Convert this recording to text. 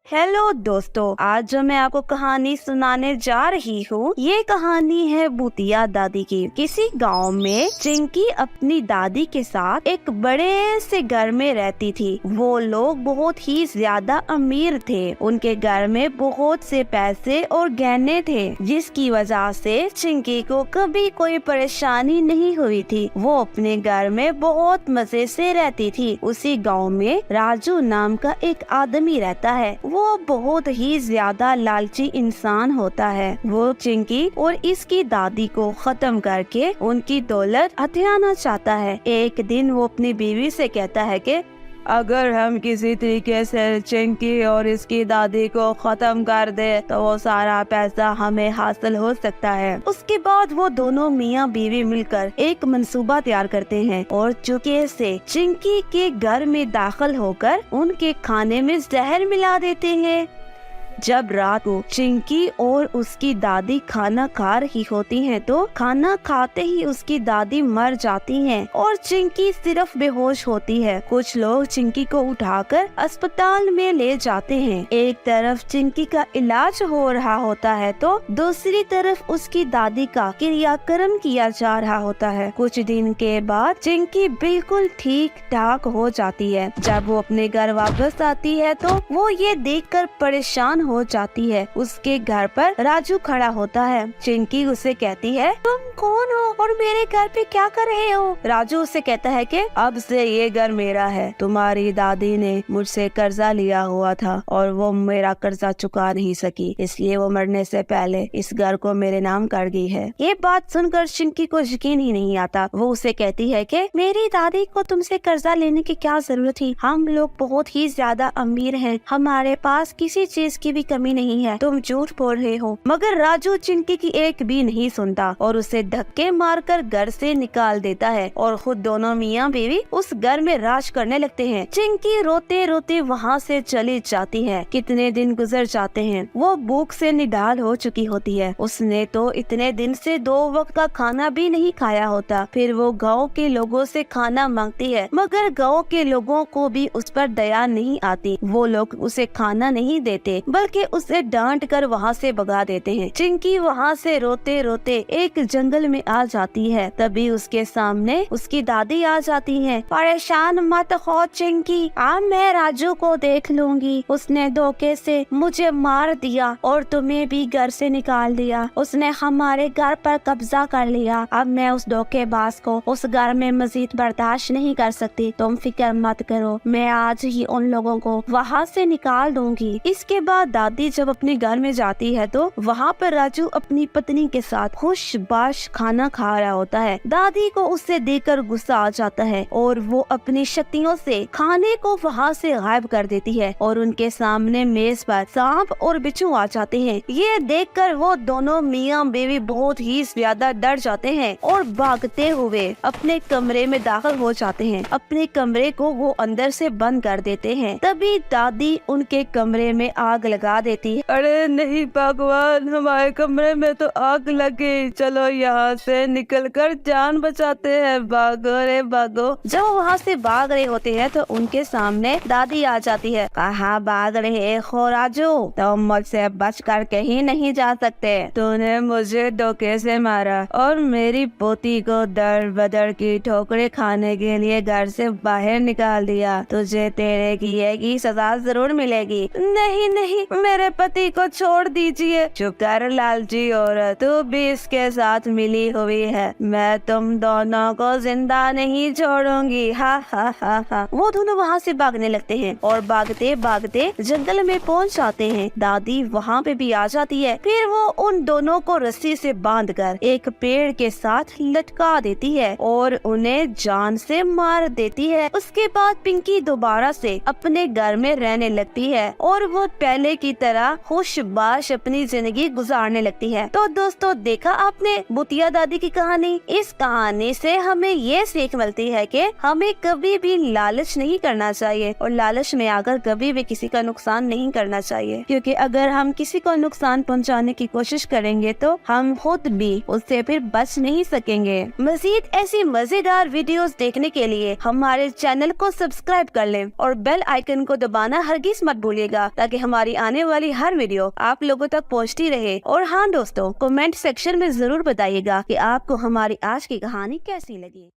Hello दोस्तों, आज जो मैं आपको कहानी सुनाने जा रही हूँ, ये कहानी है भूतिया दादी की। किसी गांव में चिंकी अपनी दादी के साथ एक बड़े से घर में रहती थी। वो लोग बहुत ही ज्यादा अमीर थे। उनके घर में बहुत से पैसे और गहने थे, जिसकी वजह से चिंकी को कभी कोई परेशानी नहीं हुई थी। वो अपने घर में बहुत मजे से रहती थी। उसी गाँव में राजू नाम का एक आदमी रहता है। वो बहुत ही ज्यादा लालची इंसान होता है। वो चिंकी और इसकी दादी को खत्म करके उनकी दौलत हथियाना चाहता है। एक दिन वो अपनी बीवी से कहता है कि अगर हम किसी तरीके से चिंकी और इसकी दादी को खत्म कर दे तो वो सारा पैसा हमें हासिल हो सकता है। उसके बाद वो दोनों मियाँ बीवी मिलकर एक मंसूबा तैयार करते हैं और चुपके से चिंकी के घर में दाखिल होकर उनके खाने में जहर मिला देते हैं। जब रात को चिंकी और उसकी दादी खाना खा रही होती हैं, तो खाना खाते ही उसकी दादी मर जाती हैं और चिंकी सिर्फ बेहोश होती है। कुछ लोग चिंकी को उठाकर अस्पताल में ले जाते हैं। एक तरफ चिंकी का इलाज हो रहा होता है तो दूसरी तरफ उसकी दादी का क्रियाक्रम किया जा रहा होता है। कुछ दिन के बाद चिंकी बिल्कुल ठीक ठाक हो जाती है। जब वो अपने घर वापस आती है तो वो ये देखकर परेशान हो जाती है। उसके घर पर राजू खड़ा होता है। चिंकी उसे कहती है, तुम कौन हो और मेरे घर पे क्या कर रहे हो? राजू उसे कहता है कि अब से ये घर मेरा है। तुम्हारी दादी ने मुझसे कर्जा लिया हुआ था और वो मेरा कर्जा चुका नहीं सकी, इसलिए वो मरने से पहले इस घर को मेरे नाम कर गई है। ये बात सुनकर चिंकी को यकीन ही नहीं आता। वो उसे कहती है कि मेरी दादी को तुमसे कर्जा लेने की क्या जरूरत थी? हम लोग बहुत ही ज्यादा अमीर हैं, हमारे पास किसी चीज की भी कमी नहीं है। तुम झूठ बोल रहे हो। मगर राजू चिंकी की एक भी नहीं सुनता और उसे धक्के मारकर घर से निकाल देता है और खुद दोनों मियाँ बीवी उस घर में राज करने लगते हैं। चिंकी रोते रोते वहाँ से चली जाती है। कितने दिन गुजर जाते हैं। वो भूख से निढाल हो चुकी होती है। उसने तो इतने दिन से 2 वक्त का खाना भी नहीं खाया होता। फिर वो गाँव के लोगों से खाना मांगती है, मगर गाँव के लोगों को भी उस पर दया नहीं आती। वो लोग उसे खाना नहीं देते, बल्कि उसे डांट कर वहाँ से भगा देते हैं। चिंकी वहाँ से रोते रोते एक जंगल में आ जाती है। तभी उसके सामने उसकी दादी आ जाती है। परेशान मत हो चिंकी, अब मैं राजू को देख लूंगी। उसने धोखे से मुझे मार दिया और तुम्हें भी घर से निकाल दिया। उसने हमारे घर पर कब्जा कर लिया। अब मैं उस धोखेबाज को उस घर में मजीद बर्दाश्त नहीं कर सकती। तुम फिक्र मत करो, मैं आज ही उन लोगों को वहाँ से निकाल दूंगी। इसके बाद दादी जब अपने घर में जाती है तो वहाँ पर राजू अपनी पत्नी के साथ खुशबाश खाना खा रहा होता है। दादी को उससे देखकर गुस्सा आ जाता है और वो अपनी शक्तियों से खाने को वहाँ से गायब कर देती है और उनके सामने मेज पर सांप और बिच्छू आ जाते हैं। ये देखकर वो दोनों मियाँ बीवी बहुत ही ज्यादा डर जाते हैं और भागते हुए अपने कमरे में दाखिल हो जाते हैं। अपने कमरे को वो अंदर से बंद कर देते हैं। तभी दादी उनके कमरे में आग लगा देती है। अरे नहीं भगवान, हमारे कमरे में तो आग लगी, चलो यहाँ से निकलकर जान बचाते हैं, भागो रे भागो। जब वहाँ से भाग रहे होते हैं तो उनके सामने दादी आ जाती है। कहाँ भाग रहे हो राजू? तुम मुझसे बच कर कहीं नहीं जा सकते। तूने मुझे धोखे से मारा और मेरी पोती को दर बदर की ठोकरें खाने के लिए घर से बाहर निकाल दिया। तुझे तेरे किए की सजा जरूर मिलेगी। नहीं नहीं, मेरे पति को छोड़ दीजिए। चुप कर लालची औरत, तू भी इसके साथ मिली हुई है। मैं तुम दोनों को जिंदा नहीं छोड़ूंगी। हा हा हा हा। वो दोनों वहाँ से भागने लगते हैं और भागते भागते जंगल में पहुँच जाते हैं। दादी वहाँ पे भी आ जाती है। फिर वो उन दोनों को रस्सी से बांधकर एक पेड़ के साथ लटका देती है और उन्हें जान से मार देती है। उसके बाद पिंकी दोबारा से अपने घर में रहने लगती है और वो पहले की तरह खुशबाश अपनी जिंदगी गुजारने लगती है। तो दोस्तों, देखा आपने भूतिया दादी की कहानी। इस कहानी से हमें ये सीख मिलती है कि हमें कभी भी लालच नहीं करना चाहिए और लालच में आकर कभी भी किसी का नुकसान नहीं करना चाहिए, क्योंकि अगर हम किसी को नुकसान पहुंचाने की कोशिश करेंगे तो हम खुद भी उससे फिर बच नहीं सकेंगे। मजीद ऐसी मजेदार वीडियोस देखने के लिए हमारे चैनल को सब्सक्राइब कर लें और बेल आइकन को दबाना हरगिज मत भूलिएगा, ताकि हमारी आने वाली हर वीडियो आप लोगों तक पहुंचती रहे। और हाँ दोस्तों, कमेंट सेक्शन में जरूर बताइएगा कि आपको हमारी आज की कहानी कैसी लगी।